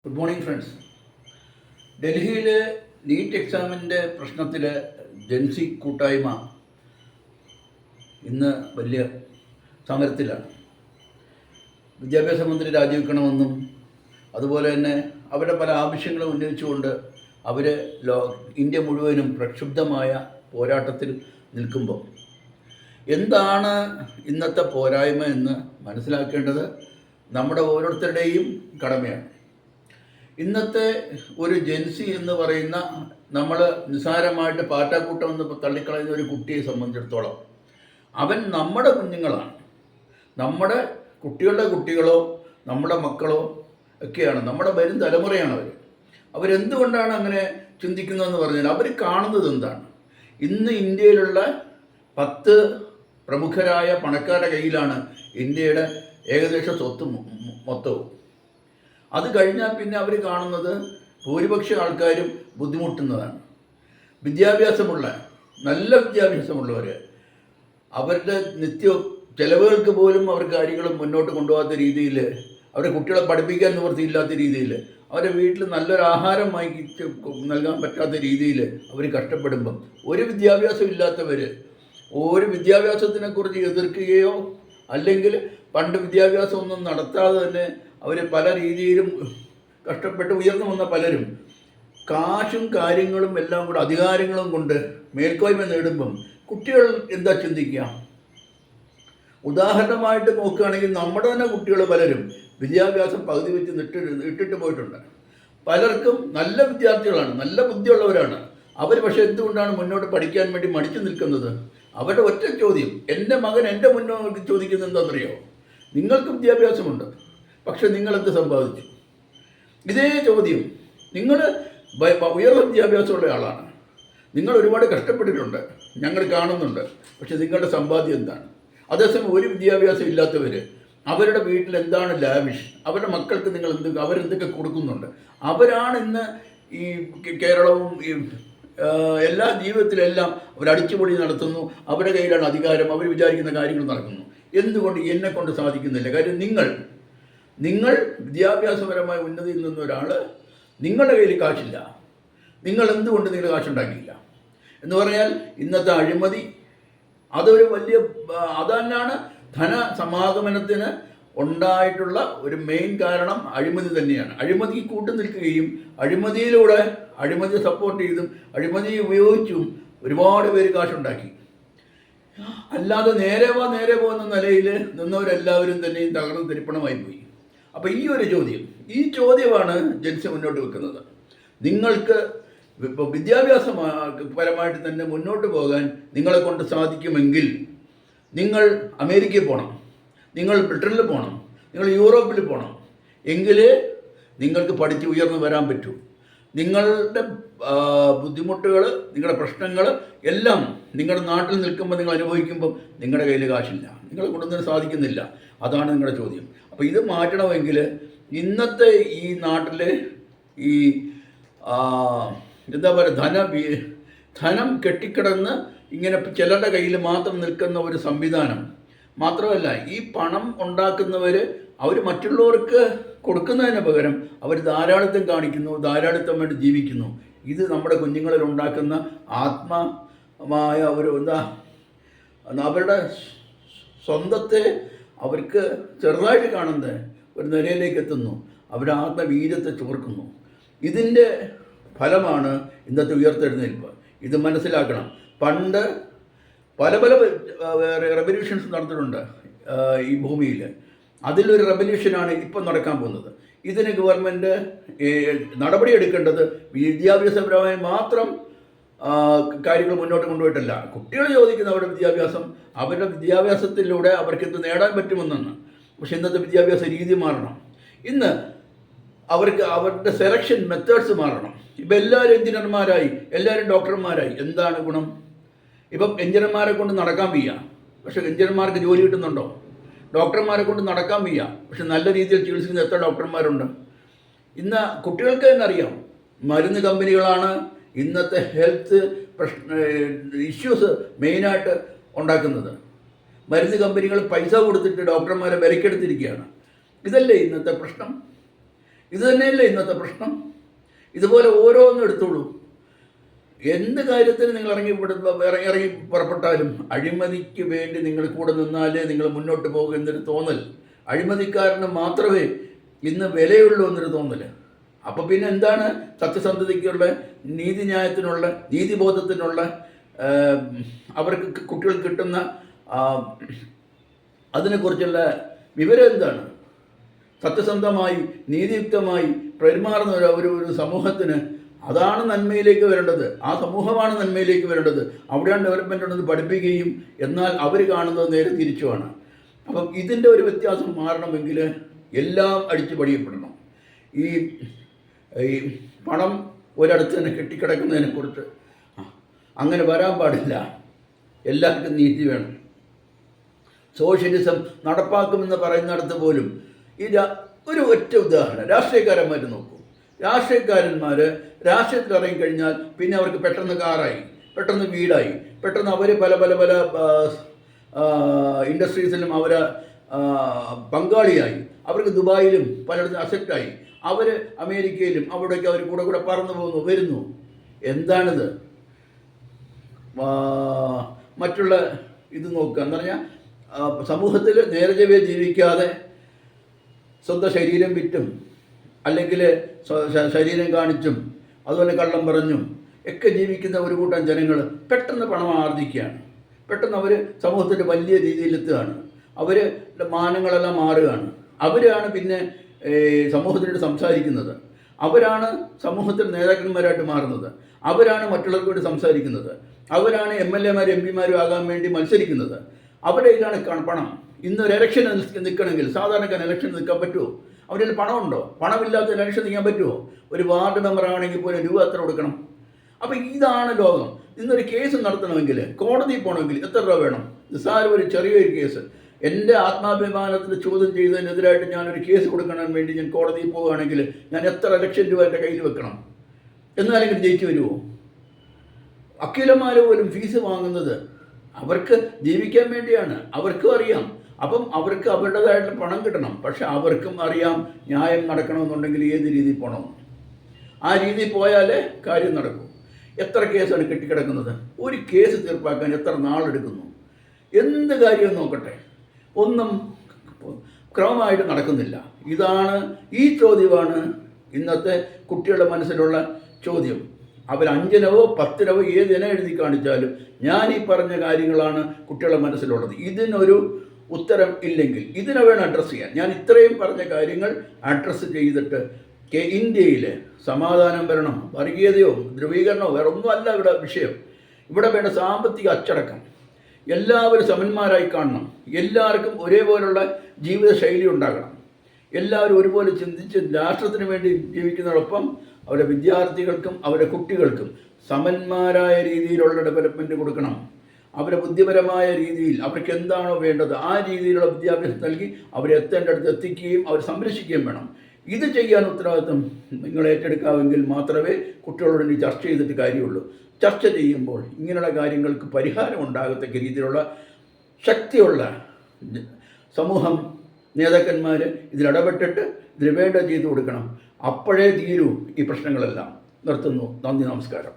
Good morning friends. ഡൽഹിയിലെ NEET എക്സാമിൻ്റെ പ്രശ്നത്തിൽ ജൻസി കൂട്ടായ്മ ഇന്ന് വലിയ സമരത്തിലാണ്. വിദ്യാഭ്യാസ മന്ത്രി രാജിവെക്കണമെന്നും അതുപോലെ തന്നെ അവരുടെ പല ആവശ്യങ്ങളും ഉന്നയിച്ചുകൊണ്ട് അവർ ഇന്ത്യ മുഴുവനും പ്രക്ഷുബ്ധമായ പോരാട്ടത്തിൽ നിൽക്കുമ്പോൾ എന്താണ് ഇന്നത്തെ പോരായ്മ എന്ന് മനസ്സിലാക്കേണ്ടത് നമ്മുടെ ഓരോരുത്തരുടെയും കടമയാണ്. ഇന്നത്തെ ഒരു ജൻസി എന്ന് പറയുന്ന നമ്മൾ നിസ്സാരമായിട്ട് പാറ്റാക്കൂട്ടം എന്ന് തള്ളിക്കളയുന്ന ഒരു കുട്ടിയെ സംബന്ധിച്ചിടത്തോളം അവൻ നമ്മുടെ കുഞ്ഞുങ്ങളാണ്. നമ്മുടെ കുട്ടികളുടെ കുട്ടികളോ നമ്മുടെ മക്കളോ ഒക്കെയാണ്, നമ്മുടെ വരും തലമുറയാണ് അവരെന്തുകൊണ്ടാണ് അങ്ങനെ ചിന്തിക്കുന്നതെന്ന് പറഞ്ഞാൽ അവർ കാണുന്നത് എന്താണ്? ഇന്ന് ഇന്ത്യയിലുള്ള 10 പ്രമുഖരായ പണക്കാരുടെ കയ്യിലാണ് ഇന്ത്യയുടെ ഏകദേശം സ്വത്ത് മൊത്തവും. അത് കഴിഞ്ഞാൽ പിന്നെ അവർ കാണുന്നത് ഭൂരിപക്ഷ ആൾക്കാരും ബുദ്ധിമുട്ടുന്നതാണ്. വിദ്യാഭ്യാസമുള്ള നല്ല വിദ്യാഭ്യാസമുള്ളവർ അവരുടെ നിത്യ ചെലവുകൾക്ക് പോലും അവർ കാര്യങ്ങൾ മുന്നോട്ട് കൊണ്ടുപോകാത്ത രീതിയിൽ, അവരുടെ കുട്ടികളെ പഠിപ്പിക്കാൻ നിവൃത്തിയില്ലാത്ത രീതിയിൽ, അവരുടെ വീട്ടിൽ നല്ലൊരു ആഹാരം വാങ്ങിച്ച് നൽകാൻ പറ്റാത്ത രീതിയിൽ അവർ കഷ്ടപ്പെടുമ്പം ഒരു വിദ്യാഭ്യാസം ഇല്ലാത്തവർ ഒരു വിദ്യാഭ്യാസത്തിനെക്കുറിച്ച് എതിർക്കുകയോ അല്ലെങ്കിൽ പണ്ട് വിദ്യാഭ്യാസമൊന്നും നടത്താതെ തന്നെ അവർ പല രീതിയിലും കഷ്ടപ്പെട്ട് ഉയർന്നു വന്ന പലരും കാശും കാര്യങ്ങളും എല്ലാം കൂടെ അധികാരങ്ങളും കൊണ്ട് മേൽക്കോയ്മ നേടുമ്പം കുട്ടികൾ എന്താ ചിന്തിക്കുക? ഉദാഹരണമായിട്ട് നോക്കുകയാണെങ്കിൽ നമ്മുടെ തന്നെ കുട്ടികൾ പലരും വിദ്യാഭ്യാസം പകുതി വെച്ച് ഇട്ടിട്ട് പോയിട്ടുണ്ട്. പലർക്കും നല്ല വിദ്യാർത്ഥികളാണ്, നല്ല ബുദ്ധിയുള്ളവരാണ്. അവർ പക്ഷേ എന്തുകൊണ്ടാണ് മുന്നോട്ട് പഠിക്കാൻ വേണ്ടി മടിച്ചു നിൽക്കുന്നത്? അവരുടെ ഒറ്റ ചോദ്യം, എൻ്റെ മകൻ എൻ്റെ മുന്നോട്ട് ചോദിക്കുന്നത് എന്താണെന്നറിയോ? നിങ്ങൾക്ക് വിദ്യാഭ്യാസമുണ്ട്, പക്ഷെ നിങ്ങളെന്ത് സമ്പാദിച്ചു? ഇതേ ചോദ്യം. നിങ്ങൾ ഉയർന്ന വിദ്യാഭ്യാസമുള്ള ആളാണ്, നിങ്ങൾ ഒരുപാട് കഷ്ടപ്പെട്ടിട്ടുണ്ട്, ഞങ്ങൾ കാണുന്നുണ്ട്, പക്ഷെ നിങ്ങളുടെ സമ്പാദ്യം എന്താണ്? അതേസമയം ഒരു വിദ്യാഭ്യാസം ഇല്ലാത്തവർ അവരുടെ വീട്ടിൽ എന്താണ് ലാവിഷ്, അവരുടെ മക്കൾക്ക് നിങ്ങൾ അവരെന്തൊക്കെ കൊടുക്കുന്നുണ്ട്? അവരാണ് ഇന്ന് ഈ കേരളവും ഈ എല്ലാ ജീവിതത്തിലെല്ലാം അവർ അടിച്ചുപൊളി നടത്തുന്നു. അവരുടെ കയ്യിലാണ് അധികാരം, അവർ വിചാരിക്കുന്ന കാര്യങ്ങൾ നടക്കുന്നു. എന്തുകൊണ്ട് എന്നെക്കൊണ്ട് സാധിക്കുന്നില്ല? കാര്യം നിങ്ങൾ വിദ്യാഭ്യാസപരമായ ഉന്നതിയിൽ നിന്ന ഒരാൾ, നിങ്ങളുടെ കയ്യിൽ കാശില്ല, നിങ്ങൾ എന്തുകൊണ്ട് നിങ്ങൾ കാശുണ്ടാക്കിയില്ല എന്ന് പറഞ്ഞാൽ ഇന്നത്തെ അഴിമതി അതൊരു വലിയ അതന്നാണ് ധനസമാഗമനത്തിന് ഉണ്ടായിട്ടുള്ള ഒരു മെയിൻ കാരണം. അഴിമതി തന്നെയാണ്. അഴിമതി കൂട്ടു നിൽക്കുകയും അഴിമതിയിലൂടെ അഴിമതി സപ്പോർട്ട് ചെയ്തും അഴിമതി ഉപയോഗിച്ചും ഒരുപാട് പേര് കാശുണ്ടാക്കി. അല്ലാതെ നേരെ പോകുന്ന നിലയിൽ നിന്നവരെല്ലാവരും തന്നെയും തകർന്ന് തരിപ്പണമായി പോയി. അപ്പോൾ ഈ ചോദ്യമാണ് ജൻസി മുന്നോട്ട് വെക്കുന്നത്. നിങ്ങൾക്ക് ഇപ്പോൾ വിദ്യാഭ്യാസപരമായിട്ട് തന്നെ മുന്നോട്ട് പോകാൻ നിങ്ങളെ കൊണ്ട് സാധിക്കുമെങ്കിൽ നിങ്ങൾ അമേരിക്കയിൽ പോകണം, നിങ്ങൾ ബ്രിട്ടനിൽ പോകണം, നിങ്ങൾ യൂറോപ്പിൽ പോകണം. എങ്കിലേ നിങ്ങൾക്ക് പഠിച്ച് ഉയർന്നു വരാൻ പറ്റൂ. നിങ്ങളുടെ ബുദ്ധിമുട്ടുകൾ, നിങ്ങളുടെ പ്രശ്നങ്ങൾ എല്ലാം നിങ്ങളുടെ നാട്ടിൽ നിൽക്കുമ്പോൾ നിങ്ങൾ അനുഭവിക്കുമ്പം നിങ്ങളുടെ കയ്യിൽ കാശില്ല, നിങ്ങളെ കൊണ്ടൊന്നും സാധിക്കുന്നില്ല. അതാണ് നിങ്ങളുടെ ചോദ്യം. അപ്പോൾ ഇത് മാറ്റണമെങ്കിൽ ഇന്നത്തെ ഈ നാട്ടിലെ ഈ എന്താ പറയുക, ധനം കെട്ടിക്കിടന്ന് ഇങ്ങനെ ചിലരുടെ കയ്യിൽ മാത്രം നിൽക്കുന്ന ഒരു സംവിധാനം മാത്രമല്ല, ഈ പണം ഉണ്ടാക്കുന്നവർ അവർ മറ്റുള്ളവർക്ക് കൊടുക്കുന്നതിന് പകരം അവർ ധാരാളിത്തം കാണിക്കുന്നു, ധാരാളിത്തം വേണ്ടി ജീവിക്കുന്നു. ഇത് നമ്മുടെ കുഞ്ഞുങ്ങളിൽ ഉണ്ടാക്കുന്ന ആത്മമായ ഒരു അവരുടെ സ്വന്തത്തെ അവർക്ക് ചെറുതായിട്ട് കാണുന്നത് ഒരു നിലയിലേക്ക് എത്തുന്നു. അവരുടെ ആത്മവീര്യത്തെ ചോർക്കുന്നു. ഇതിൻ്റെ ഫലമാണ് ഇന്നത്തെ ഉയർത്തെഴുന്നേൽപ്പ്. ഇത് മനസ്സിലാക്കണം. പണ്ട് പല റെവല്യൂഷൻസ് നടന്നിട്ടുണ്ട് ഈ ഭൂമിയിൽ. അതിലൊരു റെവല്യൂഷനാണ് ഇപ്പം നടക്കാൻ പോകുന്നത്. ഇതിന് ഗവൺമെൻറ് നടപടിയെടുക്കേണ്ടത് വിദ്യാഭ്യാസപരമായി മാത്രം കാര്യങ്ങൾ മുന്നോട്ട് കൊണ്ടുപോയിട്ടല്ല. കുട്ടികൾ ചോദിക്കുന്ന അവരുടെ വിദ്യാഭ്യാസത്തിലൂടെ അവർക്ക് എന്ത് നേടാൻ പറ്റുമെന്നാണ്. പക്ഷെ ഇന്നത്തെ വിദ്യാഭ്യാസ രീതി മാറണം. ഇന്ന് അവരുടെ സെലക്ഷൻ മെത്തേഡ്സ് മാറണം. ഇപ്പം എല്ലാവരും എഞ്ചിനീയർമാരായി, എല്ലാവരും ഡോക്ടർമാരായി. എന്താണ് ഗുണം? ഇപ്പം എഞ്ചിനീയർമാരെ കൊണ്ട് നടക്കാൻ വയ്യ, പക്ഷെ എഞ്ചിനീയർമാർക്ക് ജോലി കിട്ടുന്നുണ്ടോ? ഡോക്ടർമാരെ കൊണ്ട് നടക്കാൻ വയ്യ, പക്ഷെ നല്ല രീതിയിൽ ചികിത്സിക്കുന്ന എത്ര ഡോക്ടർമാരുണ്ട്? ഇന്ന് കുട്ടികൾക്ക് തന്നെ അറിയാം, മരുന്ന് കമ്പനികളാണ് ഇന്നത്തെ ഹെൽത്ത് ഇഷ്യൂസ് മെയിനായിട്ട് ഉണ്ടാക്കുന്നത്. മരുന്ന് കമ്പനികൾ പൈസ കൊടുത്തിട്ട് ഡോക്ടർമാരെ വിലക്കെടുത്തിരിക്കുകയാണ്. ഇതല്ലേ ഇന്നത്തെ പ്രശ്നം? ഇത് തന്നെയല്ലേ ഇന്നത്തെ പ്രശ്നം. ഇതുപോലെ ഓരോന്നും എടുത്തോളൂ. എന്ത് കാര്യത്തിന് നിങ്ങൾ ഇറങ്ങി പുറപ്പെട്ടാലും അഴിമതിക്ക് വേണ്ടി നിങ്ങൾ കൂടെ നിന്നാലേ നിങ്ങൾ മുന്നോട്ട് പോകും എന്നൊരു തോന്നൽ, അഴിമതിക്കാരന് മാത്രമേ ഇന്ന് വിലയുള്ളൂ എന്നൊരു തോന്നൽ. അപ്പോൾ പിന്നെ എന്താണ് സത്യസന്ധതയ്ക്കുള്ള, നീതിന്യായത്തിനുള്ള, നീതിബോധത്തിനുള്ള, അവർക്ക് കുട്ടികൾക്ക് കിട്ടുന്ന അതിനെക്കുറിച്ചുള്ള വിവരം എന്താണ്? സത്യസന്ധമായി നീതിയുക്തമായി പെരുമാറുന്ന ഒരു സമൂഹത്തിന് അതാണ് നന്മയിലേക്ക് വരേണ്ടത്. ആ സമൂഹമാണ് നന്മയിലേക്ക് വരേണ്ടത്. അവിടെയാണ് ഡെവലപ്മെൻ്റ് ഉണ്ടെന്ന് പഠിപ്പിക്കുകയും, എന്നാൽ അവർ കാണുന്നത് നേരെ തിരിച്ചുമാണ്. അപ്പം ഇതിൻ്റെ ഒരു വ്യത്യാസം മാറണമെങ്കിൽ എല്ലാം അടിച്ചു പടിയപ്പെടണം. ഈ പണം ഒരിടത്ത് തന്നെ കെട്ടിക്കിടക്കുന്നതിനെക്കുറിച്ച് അങ്ങനെ വരാൻ പാടില്ല. എല്ലാവർക്കും നീതി വേണം. സോഷ്യലിസം നടപ്പാക്കുമെന്ന് പറയുന്നിടത്ത് പോലും ഒരു ഒറ്റ ഉദാഹരണം രാഷ്ട്രീയക്കാരന്മാർ നോക്കൂ. രാഷ്ട്രീയക്കാരന്മാർ രാഷ്ട്രീയത്തിൽ ഇറങ്ങിക്കഴിഞ്ഞാൽ പിന്നെ അവർക്ക് പെട്ടെന്ന് കാറായി, പെട്ടെന്ന് വീടായി, പെട്ടെന്ന് അവർ പല പല പല ഇൻഡസ്ട്രീസിലും അവർ പങ്കാളിയായി, അവർക്ക് ദുബായിലും പലയിടത്തും അസെപ്റ്റായി, അവർ അമേരിക്കയിലും അവിടേക്ക് അവർ കൂടെ പറന്നു പോകുന്നു വരുന്നു. എന്താണിത്? മറ്റുള്ള ഇത് നോക്കുക എന്ന് പറഞ്ഞാൽ സമൂഹത്തിൽ നേരെ ജീവിക്കാതെ സ്വന്തം ശരീരം വിറ്റും അല്ലെങ്കിൽ ശരീരം കാണിച്ചും അതുപോലെ കള്ളം പറഞ്ഞും ഒക്കെ ജീവിക്കുന്ന ഒരു കൂട്ടം ജനങ്ങൾ പെട്ടെന്ന് പണം ആർജിക്കുകയാണ്. പെട്ടെന്ന് അവർ സമൂഹത്തിൻ്റെ വലിയ രീതിയിലെത്തുകയാണ്. അവർ മാനങ്ങളെല്ലാം മാറുകയാണ്. അവരാണ് പിന്നെ സമൂഹത്തിനോട് സംസാരിക്കുന്നത്. അവരാണ് സമൂഹത്തിൽ നേതാക്കന്മാരായിട്ട് മാറുന്നത്. അവരാണ് മറ്റുള്ളവർക്ക് വേണ്ടി സംസാരിക്കുന്നത്. അവരാണ് MLA-മാരും MP-മാരും ആകാൻ വേണ്ടി മത്സരിക്കുന്നത്. അവരുടെ കയ്യിലാണ് പണം. ഇന്നൊരു ഇലക്ഷൻ നിൽക്കണമെങ്കിൽ സാധാരണക്കാരൻ ഇലക്ഷൻ നിൽക്കാൻ പറ്റുമോ? അവരുടെ കയ്യിൽ പണമുണ്ടോ? പണമില്ലാത്ത ഇലക്ഷൻ നിൽക്കാൻ പറ്റുമോ? ഒരു വാർഡ് മെമ്പർ ആണെങ്കിൽ പോലും രൂപ എത്ര കൊടുക്കണം? അപ്പോൾ ഇതാണ് ലോകം. ഇന്നൊരു കേസ് നടത്തണമെങ്കിൽ, കോടതിയിൽ പോകണമെങ്കിൽ എത്ര രൂപ വേണം? നിസ്സാരം ഒരു ചെറിയൊരു കേസ്, എൻ്റെ ആത്മാഭിമാനത്തിൽ ചോദ്യം ചെയ്തതിനെതിരായിട്ട് ഞാനൊരു കേസ് കൊടുക്കാൻ വേണ്ടി ഞാൻ കോടതിയിൽ പോവുകയാണെങ്കിൽ ഞാൻ എത്ര ലക്ഷം രൂപ എൻ്റെ കയ്യിൽ വെക്കണം? എന്നാലെങ്കിൽ ജയിച്ചു വരുമോ? വക്കീലന്മാർ പോലും ഫീസ് വാങ്ങുന്നത് അവർക്ക് ജീവിക്കാൻ വേണ്ടിയാണ്. അവർക്കും അറിയാം. അപ്പം അവർക്ക് അവരുടേതായിട്ടുള്ള പണം കിട്ടണം. പക്ഷെ അവർക്കും അറിയാം ന്യായം നടക്കണമെന്നുണ്ടെങ്കിൽ ഏത് രീതിയിൽ പോകണം. ആ രീതിയിൽ പോയാലേ കാര്യം നടക്കും. എത്ര കേസാണ് കെട്ടിക്കിടക്കുന്നത്? ഒരു കേസ് തീർപ്പാക്കാൻ എത്ര നാളെടുക്കുന്നു? എന്ത് കാര്യം നോക്കട്ടെ, ഒന്നും ക്രമമായിട്ട് നടക്കുന്നില്ല. ഈ ചോദ്യമാണ് ഇന്നത്തെ കുട്ടികളുടെ മനസ്സിലുള്ള ചോദ്യം. അവർ 5-നോ 10-നോ ഏതിനെ എഴുതി കാണിച്ചാലും ഞാൻ ഈ പറഞ്ഞ കാര്യങ്ങളാണ് കുട്ടികളുടെ മനസ്സിലുള്ളത്. ഇതിനൊരു ഉത്തരം ഇല്ലെങ്കിൽ ഇതിനെ വേണം അഡ്രസ്സ് ചെയ്യാൻ. ഞാൻ ഇത്രയും പറഞ്ഞ കാര്യങ്ങൾ അഡ്രസ്സ് ചെയ്തിട്ട് ഇന്ത്യയിൽ സമാധാനം വരണം. വർഗീയതയോ ധ്രുവീകരണമോ വേറെ ഒന്നുമല്ല ഇവിടെ വിഷയം. ഇവിടെ വേണ്ട സാമ്പത്തിക അച്ചടക്കം. എല്ലാവരും സമന്മാരായി കാണണം. എല്ലാവർക്കും ഒരേപോലുള്ള ജീവിതശൈലി ഉണ്ടാകണം. എല്ലാവരും ഒരുപോലെ ചിന്തിച്ച് രാഷ്ട്രത്തിന് വേണ്ടി ജീവിക്കുന്നതോടൊപ്പം അവരുടെ വിദ്യാർത്ഥികൾക്കും അവരുടെ കുട്ടികൾക്കും സമന്മാരായ രീതിയിലുള്ള ഡെവലപ്മെൻറ്റ് കൊടുക്കണം. അവരെ ബുദ്ധിപരമായ രീതിയിൽ അവർക്ക് എന്താണോ വേണ്ടത് ആ രീതിയിലുള്ള വിദ്യാഭ്യാസം നൽകി അവരെ എത്തേണ്ടടുത്ത് എത്തിക്കുകയും അവർ സംരക്ഷിക്കുകയും വേണം. ഇത് ചെയ്യാൻ ഉത്തരവാദിത്വം നിങ്ങൾ ഏറ്റെടുക്കാമെങ്കിൽ മാത്രമേ കുട്ടികളോട് ഇനി ചർച്ച ചെയ്തിട്ട് കാര്യമുള്ളൂ. ചർച്ച ചെയ്യുമ്പോൾ ഇങ്ങനെയുള്ള കാര്യങ്ങൾക്ക് പരിഹാരം ഉണ്ടാകത്തക്ക രീതിയിലുള്ള ശക്തിയുള്ള സമൂഹം നേതാക്കന്മാർ ഇതിലിടപെട്ടിട്ട് ഇതിന് വേണ്ട ചെയ്തു കൊടുക്കണം. അപ്പോഴേ തീരൂ ഈ പ്രശ്നങ്ങളെല്ലാം. നിർത്തുന്നു. നന്ദി, നമസ്കാരം.